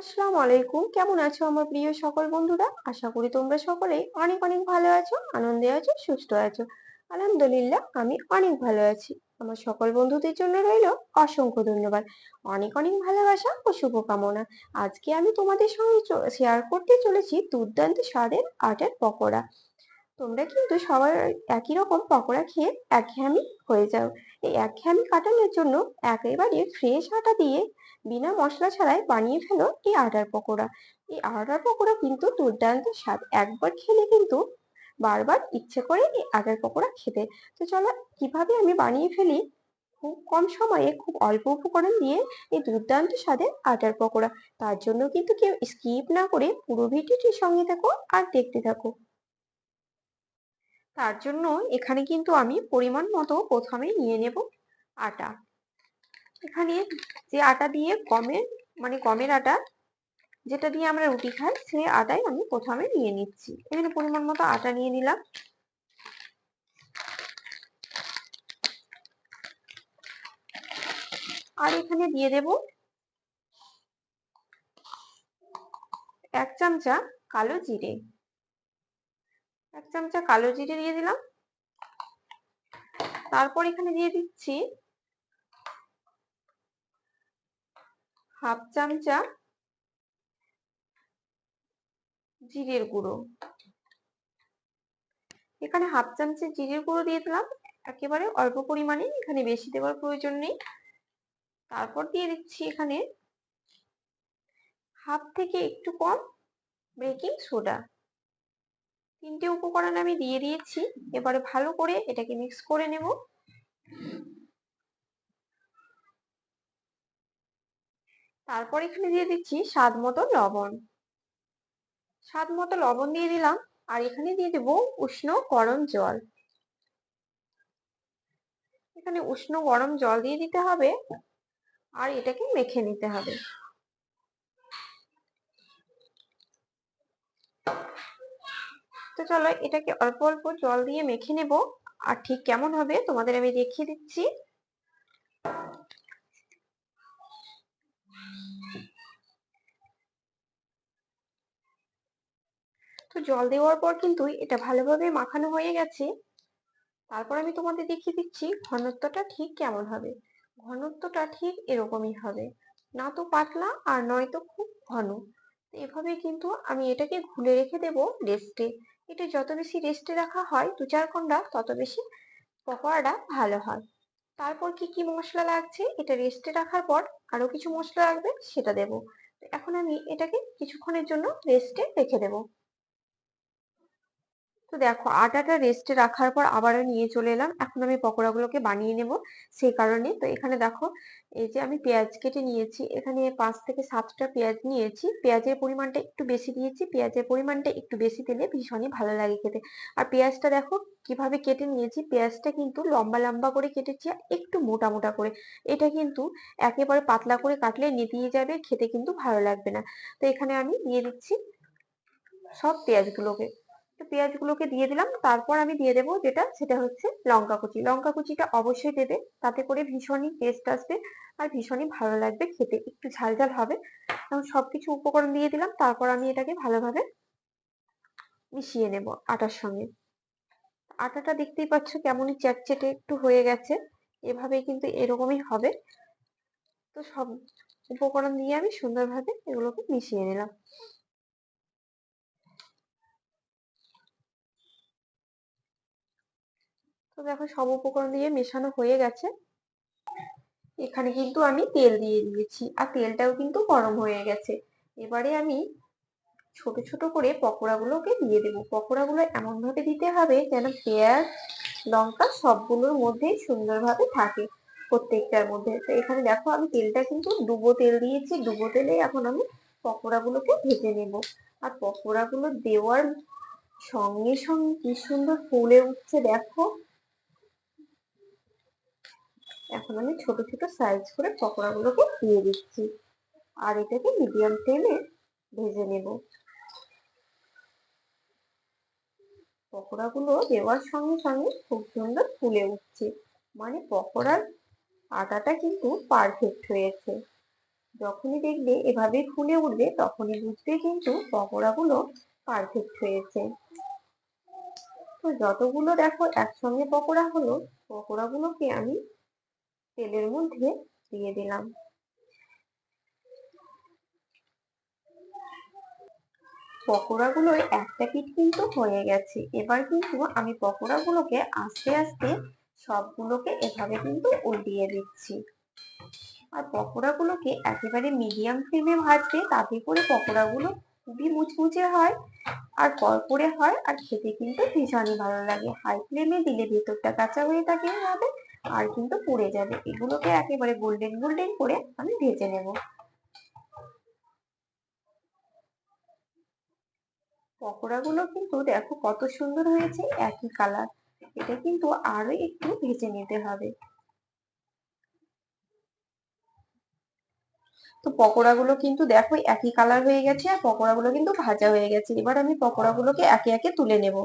আসসালামু আলাইকুম। কেমন আছো আমার প্রিয় সকল বন্ধুরা? আশা করি তোমরা সকলেই অনেক অনেক ভালো আছো, আনন্দে আছো, সুস্থ আছো। আলহামদুলিল্লাহ আমি অনেক ভালো আছি। আমার সকল বন্ধুদের জন্য রইল অসংখ্য ধন্যবাদ, অনেক অনেক ভালোবাসা ও শুভকামনা। আজকে আমি তোমাদের সঙ্গে শেয়ার করতে চলেছি দুর্দান্ত স্বাদের আটার পকোড়া। তোমরা কিন্তু সবাই একই রকম পকোড়া খেয়ে একঘেয়েমি হয়ে যাও। এই একঘেয়েমি কাটানোর জন্য একেবারে ফ্রেশ আটা দিয়ে বিনা মশলা ছাড়াই বানিয়ে ফেলো এই আটার পকোড়া। এই আটার পকোড়া কিন্তু দুর্দান্ত স্বাদ, একবার খেলে কিন্তু বারবার ইচ্ছে করে এই আটার পকোড়া খেতে। তো চলো কিভাবে আমি বানিয়ে ফেলি খুব কম সময়ে খুব অল্প উপকরণ দিয়ে এই দুর্দান্ত স্বাদের আটার পকোড়া। তার জন্য কিন্তু কেউ স্কিপ না করে পুরো ভিডিওটির সঙ্গে থাকো আর দেখতে থাকো। তার জন্য এখানে কিন্তু আমি পরিমাণ মতো প্রথমেই নিয়ে নেব আটা। এখানে যে আটা দিয়ে গমের আটা, যেটা দিয়ে আমরা রুটি খাই, সেই আটাই আমি প্রথমে নিয়ে নিচ্ছি। এখানে পরিমাণ মতো আটা নিয়ে নিলাম। আর এখানে দিয়ে দেব 1 চামচা কালো জিরে। 1 চামচা কালো জিরে দিয়ে দিলাম। তারপর এখানে দিয়ে দিচ্ছি হাফ চামচা জিরের গুঁড়ো। এখানে হাফ চামচা জিরের গুঁড়ো দিয়ে দিলাম, একেবারে অল্প পরিমাণে, এখানে বেশি দেওয়ার প্রয়োজন নেই। তারপর দিয়ে দিচ্ছি এখানে হাফ থেকে একটু কম বেকিং সোডা। 3টে উপকরণ আমি দিয়ে দিয়েছি। এবারে ভালো করে এটাকে মিক্স করে নেব। তারপর এখানে দিয়ে দিচ্ছি স্বাদ মতো লবণ। স্বাদ মতো লবণ দিয়ে দিলাম। আর এখানে দিয়ে দেব উষ্ণ গরম জল। এখানে উষ্ণ গরম জল দিয়ে দিতে হবে আর এটাকে মেখে নিতে হবে। তো চলো এটাকে অল্প অল্প জল দিয়ে মেখে নেব। আর ঠিক কেমন হবে তোমাদের আমি দেখিয়ে দিচ্ছি। তো জল দেওয়ার পর কিন্তু এটা ভালোভাবে মাখানো হয়ে গেছে। তারপর আমি তোমাদের দেখিয়ে দিচ্ছি ঘনত্বটা ঠিক কেমন হবে। ঘনত্বটা ঠিক এরকমই হবে, না তো পাতলা আর নয়তো খুব ঘন। এভাবে কিন্তু আমি এটাকে ঘুলে রেখে দেব রেস্টে। এটা যত বেশি রেস্টে রাখা হয় 2-4 ঘন্টা, তত বেশি পকোড়াটা ভালো হয়। তারপর কি কি মশলা লাগছে, এটা রেস্টে রাখার পর আরো কিছু মশলা লাগবে, সেটা দেব। এখন আমি এটাকে কিছুক্ষণের জন্য রেস্টে রেখে দেব। তো দেখো আটাটা রেস্টে রাখার পর আবারও নিয়ে চলে এলাম। এখন আমি পকোড়াগুলোকে বানিয়ে নেব। সেই কারণে তো এখানে দেখো এই যে আমি পেঁয়াজ কেটে নিয়েছি। এখানে 5 থেকে 7টা পেঁয়াজ নিয়েছি। পেঁয়াজের পরিমাণটা একটু বেশি দিয়েছি। পেঁয়াজের পরিমাণটা একটু বেশি দিলে ভীষণই ভালো লাগে খেতে। আর পেঁয়াজটা দেখো কিভাবে কেটে নিয়েছি। পেঁয়াজটা কিন্তু লম্বা লম্বা করে কেটেছি আর একটু মোটা মোটা করে। এটা কিন্তু একেবারে পাতলা করে কাটলে নেতিয়ে যাবে, খেতে কিন্তু ভালো লাগবে না। তো এখানে আমি দিয়ে দিচ্ছি সব পেঁয়াজগুলোকে। তো পেঁয়াজগুলোকে দিয়ে দিলাম। তারপর আমি দিয়ে দেবো সেটা হচ্ছে লঙ্কা কুচি। লঙ্কা কুচিটা অবশ্যই দেবে, তাতে করে ভীষণই টেস্ট আসবে আর ভীষণই ভালো লাগবে খেতে, একটু ঝাল ঝাল হবে। এখন সবকিছু উপকরণ দিয়ে দিলাম। তারপর আমি এটাকে ভালোভাবে মিশিয়ে নেব আটার সঙ্গে। আটাটা দেখতেই পাচ্ছ কেমনই চ্যাটচ্যাটে একটু হয়ে গেছে, এভাবে কিন্তু এরকমই হবে। তো সব উপকরণ দিয়ে আমি সুন্দরভাবে এগুলোকে মিশিয়ে নিলাম। তো দেখো সব উপকরণ দিয়ে মেশানো হয়ে গেছে। এখানে কিন্তু আমি তেল দিয়ে দিয়েছি আর তেলটাও কিন্তু গরম হয়ে গেছে। এবারে আমি ছোট ছোট করে পকোড়াগুলোকে দিয়ে দেবো। পকোড়াগুলো এমন ভাবে দিতে হবে যেন পেঁয়াজ লঙ্কা সবগুলোর মধ্যেই সুন্দরভাবে থাকে, প্রত্যেকটার মধ্যে। তো এখানে দেখো আমি তেলটা কিন্তু ডুবো তেল দিয়েছি। ডুবো তেলে এখন আমি পকোড়াগুলোকে ভেজে নেব। আর পকোড়াগুলো দেওয়ার সঙ্গে সঙ্গে কি সুন্দর ফুলে উঠছে দেখো। এখন আমি ছোট ছোট সাইজ করে পকোড়াগুলোকে দিয়ে দিচ্ছি আর এটাকে মিডিয়াম ফ্লেমে ভেজে নেব। পকোড়াগুলো দেওয়ার সঙ্গে সঙ্গে খুব সুন্দর ফুলে উঠছে, মানে পকোড়ার আটাটা কিন্তু পারফেক্ট হয়েছে। যখনই দেখবে এভাবে ফুলে উঠবে তখনই বুঝবে কিন্তু পকোড়াগুলো পারফেক্ট হয়েছে। তো যতগুলো দেখো একসঙ্গে পকোড়া হলো, পকোড়াগুলোকে আমি তেলের মধ্যে দিয়ে দিলাম। পকোড়াগুলোর একটা পিঠ কিন্তু হয়ে গেছে। এবার কিন্তু আমি পকোড়াগুলোকে আস্তে আস্তে সবগুলোকে এভাবে কিন্তু উল্টিয়ে দিচ্ছি। আর পকোড়াগুলোকে একেবারে মিডিয়াম ফ্লেমে ভাজবে, তাতে করে পকোড়াগুলো খুবই মুচমুচে হয় আর কড়কড়ে হয়, আর খেতে কিন্তু ভীষণই ভালো লাগে। হাই ফ্লেমে দিলে ভেতরটা কাঁচা হয়ে থাকে হবে আর কিন্তু পুড়ে যাবে। এগুলোকে একেবারে গোল্ডেন গোল্ডেন করে আমি ভেজে নেব। পকোড়াগুলো কিন্তু দেখো কত সুন্দর হয়েছে, একই কালার। এটা কিন্তু আরো একটু ভেজে নিতে হবে। তো পকোড়াগুলো কিন্তু দেখো একই কালার হয়ে গেছে আর পকোড়াগুলো কিন্তু ভাজা হয়ে গেছে। এবার আমি পকোড়াগুলোকে একে একে তুলে নেব।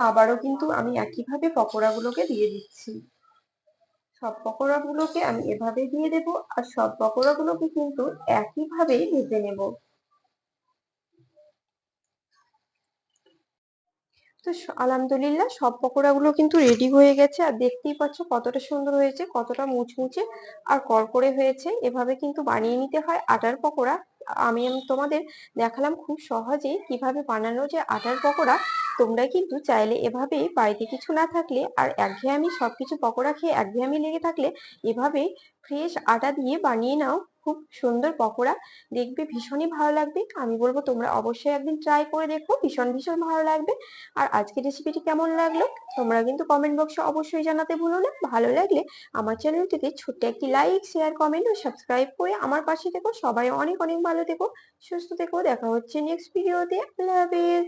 আবারও কিন্তু আমি একইভাবে পকোড়াগুলোকে দিয়ে দিচ্ছি। সব পকোড়াগুলোকে আমি এভাবে দিয়ে দেব আর সব পকোড়াগুলোকে কিন্তু একইভাবেই ভেজে নেব। তো আলহামদুলিল্লাহ সব পকোড়াগুলো কিন্তু রেডি হয়ে গেছে আর দেখতেই পাচ্ছ কতটা সুন্দর হয়েছে, কতটা মুচমুচে আর কড়কড়ে হয়েছে। এভাবে কিন্তু বানিয়ে নিতে হয় আটার পকোড়া। আমি তোমাদের দেখালাম খুব সহজেই কিভাবে বানানো যায় আটার পকোড়া। তোমরা কিন্তু চাইলে এভাবেই, বাড়িতে কিছু না থাকলে আর একঘেয়েমি সবকিছু পকোড়া খেয়ে একঘেয়েমি লেগে থাকলে এভাবেই ফ্রেশ আটা দিয়ে বানিয়ে নাও খুব সুন্দর পকোড়া। দেখবে ভীষণই ভালো লাগবে। আমি বলবো তোমরা অবশ্যই একদিন ট্রাই করে দেখো, ভীষণ ভীষণ ভালো লাগবে। আর আজকের রেসিপিটি কেমন লাগলো তোমরা কিন্তু কমেন্ট বক্সে অবশ্যই জানাতে ভুলো না। ভালো লাগলে আমার চ্যানেলটিতে ছোট্ট একটি লাইক, শেয়ার, কমেন্ট ও সাবস্ক্রাইব করে আমার পাশে থেকো। সবাই অনেক অনেক ভালো থেকো, সুস্থ থেকো। দেখা হচ্ছে নেক্সট ভিডিওতে। আল্লাহ হাফেজ।